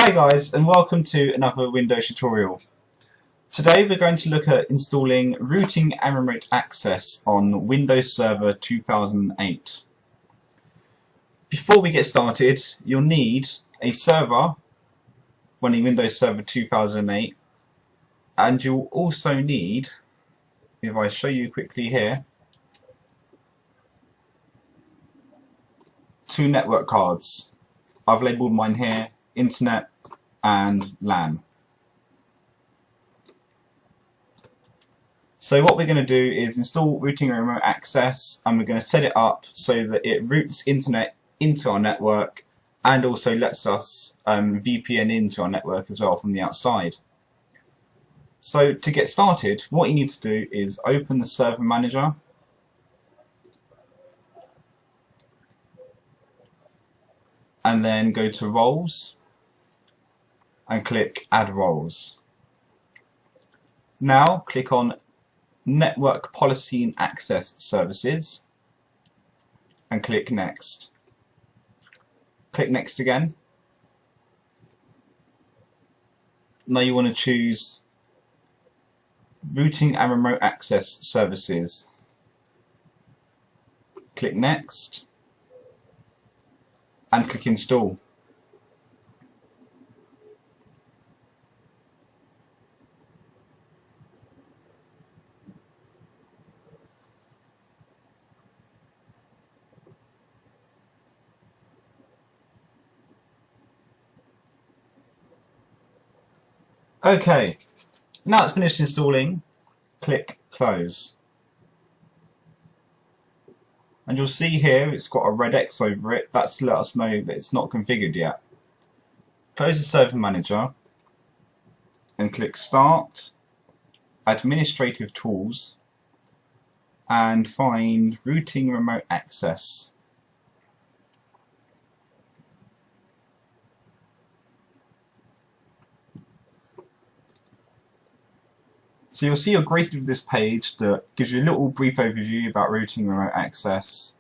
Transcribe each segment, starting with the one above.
Hi guys, and welcome to another Windows tutorial. Today we're going to look at installing routing and remote access on Windows Server 2008. Before we get started, you'll need a server running Windows Server 2008, and you'll also need, if I show you quickly here, 2 network cards. I've labelled mine here Internet and LAN. So what we're going to do is install routing and remote access, and we're going to set it up so that it routes internet into our network and also lets us VPN into our network as well from the outside. So to get started, what you need to do is open the server manager, and then go to roles and click add roles. Now click on network policy and access services and click next. Click next again. Now you want to choose routing and remote access services. Click next and click install. Okay, now it's finished installing, click close. And you'll see here it's got a red X over it. That's to let us know that it's not configured yet. Close the server manager and click start, administrative tools, and find routing remote access. So you'll see you're greeted with this page that gives you a little brief overview about routing and remote access,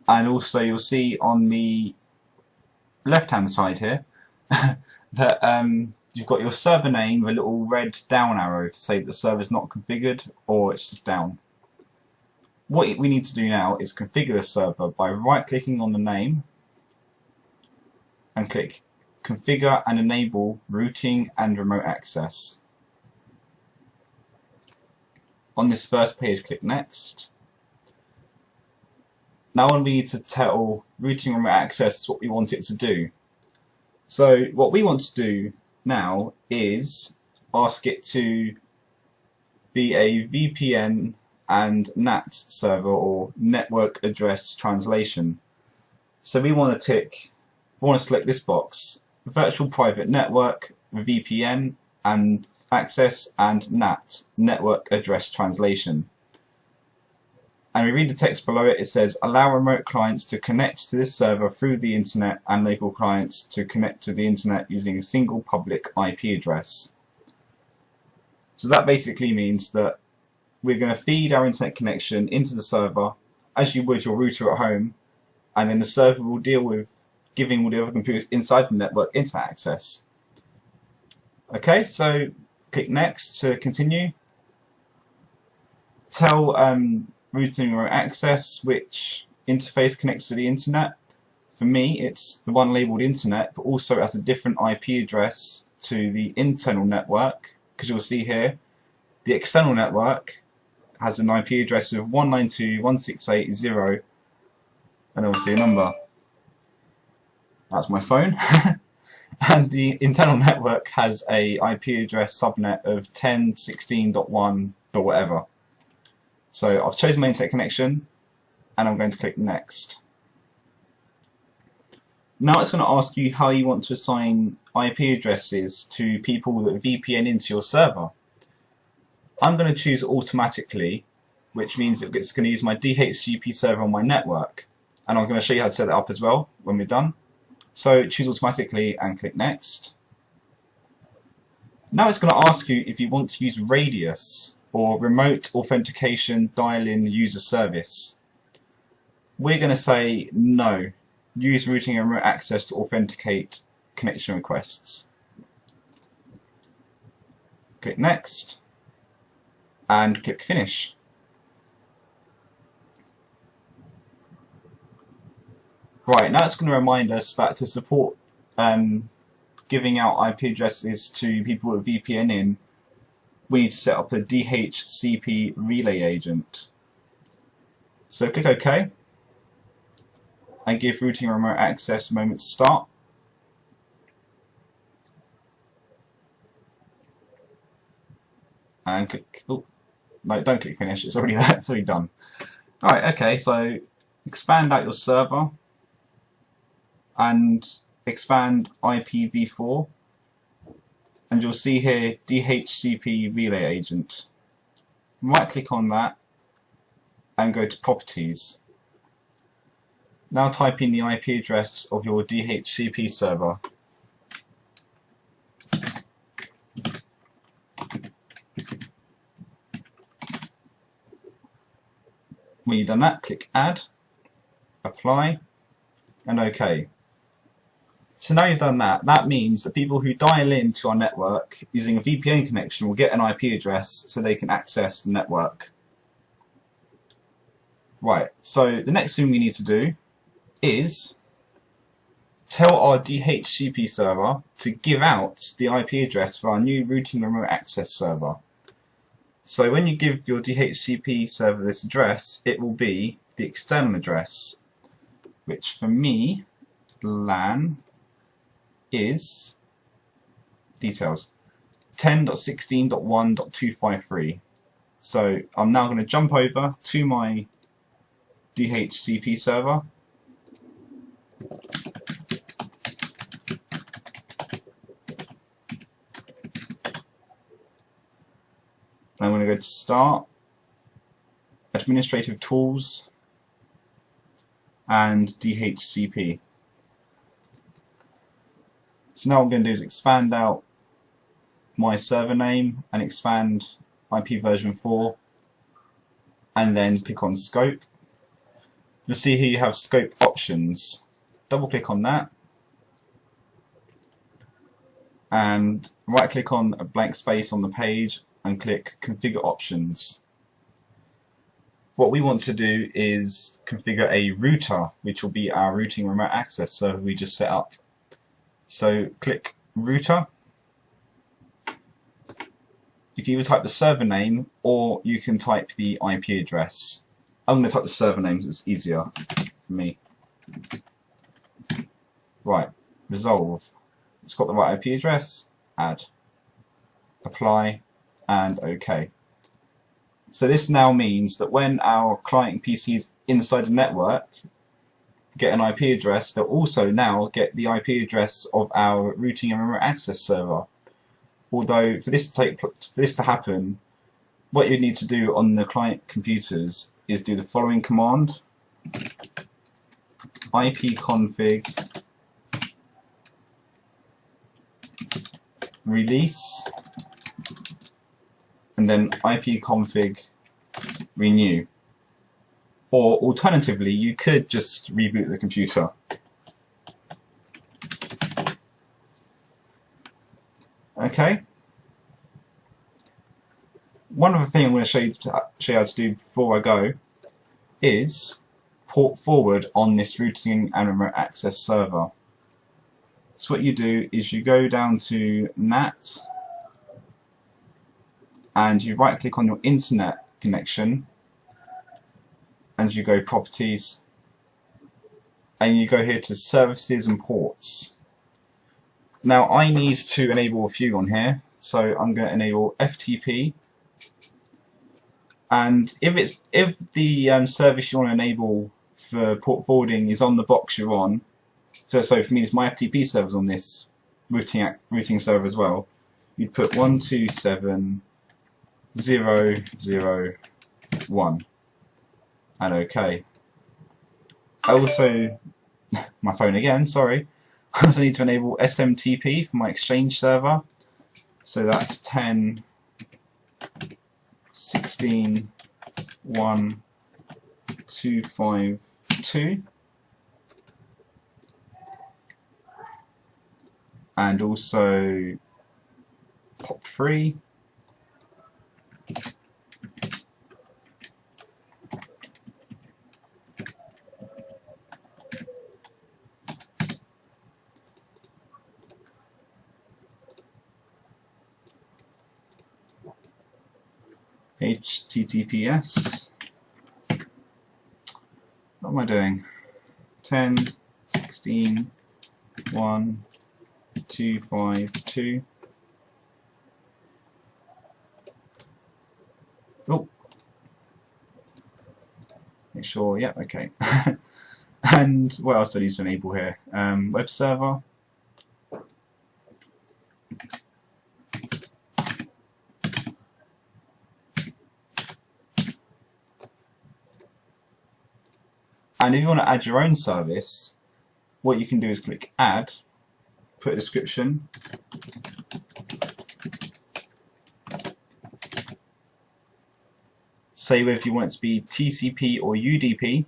and also you'll see on the left hand side here that you've got your server name with a little red down arrow to say that the server is not configured or it's just down. What we need to do now is configure the server by right clicking on the name and click configure and enable routing and remote access. On this first page, click next. Now we need to tell routing remote access what we want it to do. So what we want to do now is ask it to be a VPN and NAT server, or network address translation. So we want to select this box: virtual private network, VPN and access, and NAT, network address translation. And we read the text below it. It says allow remote clients to connect to this server through the internet and local clients to connect to the internet using a single public IP address. So that basically means that we're going to feed our internet connection into the server as you would your router at home, and then the server will deal with giving all the other computers inside the network internet access. Okay, so click next to continue. Tell routing remote access which interface connects to the internet. For me, it's the one labelled internet, but also has a different IP address to the internal network, because you'll see here the external network has an IP address of 192.168.0 and obviously a number. That's my phone. And the internal network has a IP address subnet of 10.16.1. whatever. So I've chosen my internet connection and I'm going to click next. Now it's going to ask you how you want to assign IP addresses to people that VPN into your server. I'm going to choose automatically, which means it's going to use my DHCP server on my network. And I'm going to show you how to set that up as well when we're done. So choose automatically and click next. Now it's going to ask you if you want to use Radius or remote authentication dial-in user service. We're going to say no. Use routing and remote access to authenticate connection requests. Click Next and click Finish. Right, now it's going to remind us that to support giving out IP addresses to people with VPN in, we need to set up a DHCP relay agent. So click OK and give routing remote access a moment to start. And click, oh, no, don't click Finish, it's already there, it's already done. Alright, okay, so expand out your server and expand IPv4, and you'll see here DHCP relay agent. Right click on that and go to Properties. Now type in the IP address of your DHCP server. When you've done that, click Add, Apply, and OK. So now you've done that, that means that people who dial into our network using a VPN connection will get an IP address so they can access the network. Right, so the next thing we need to do is tell our DHCP server to give out the IP address for our new routing remote access server. So when you give your DHCP server this address, it will be the external address, which for me, LAN, is details 10.16.1.253. So I'm now going to jump over to my DHCP server. I'm going to go to Start, Administrative Tools, and DHCP. So now what I'm going to do is expand out my server name and expand IP version 4, and then click on Scope. You'll see here you have Scope Options. Double click on that and right click on a blank space on the page and click Configure Options. What we want to do is configure a router, which will be our routing remote access server we just set up. So click Router. You can either type the server name or you can type the IP address. I'm going to type the server name because it's easier for me. Right, resolve. It's got the right IP address, add, apply, and OK. So this now means that when our client PCs inside the network get an IP address, they'll also now get the IP address of our routing and remote access server. Although for this to happen, what you need to do on the client computers is do the following command: ipconfig release, and then ipconfig renew. Or alternatively, you could just reboot the computer. Okay. One other thing I'm going to show you how to do before I go is port forward on this routing and remote access server. So what you do is you go down to NAT and you right click on your internet connection and you go Properties and you go here to Services and Ports. Now I need to enable a few on here, so I'm going to enable FTP, and if the service you want to enable for port forwarding is on the box you're on, so for me it's my FTP servers on this routing server as well, you'd put 127.0.0.1 and OK. I also, my phone again, sorry. I also need to enable SMTP for my Exchange server. So that's 10.16.1.252. and also POP3. HTTPS. What am I doing? 10, 16, 1, 2, 5, 2. Oh. Make sure, yeah, okay. And what else do I need to enable here? Web server. And if you want to add your own service, what you can do is click Add, put a description, say whether you want it to be TCP or UDP,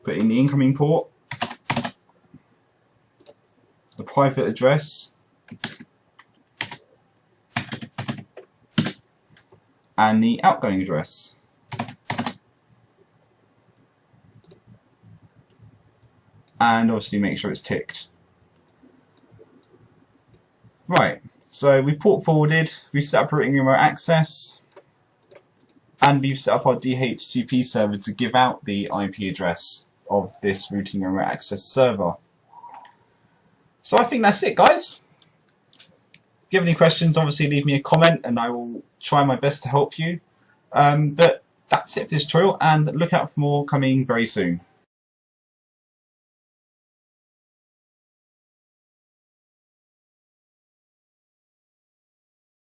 put in the incoming port, the private address, and the outgoing address. And obviously make sure it's ticked. Right, so we port forwarded, we set up routing remote access, and we've set up our DHCP server to give out the IP address of this routing remote access server. So I think that's it, guys. If you have any questions, obviously leave me a comment and I will try my best to help you. But that's it for this tutorial, and look out for more coming very soon.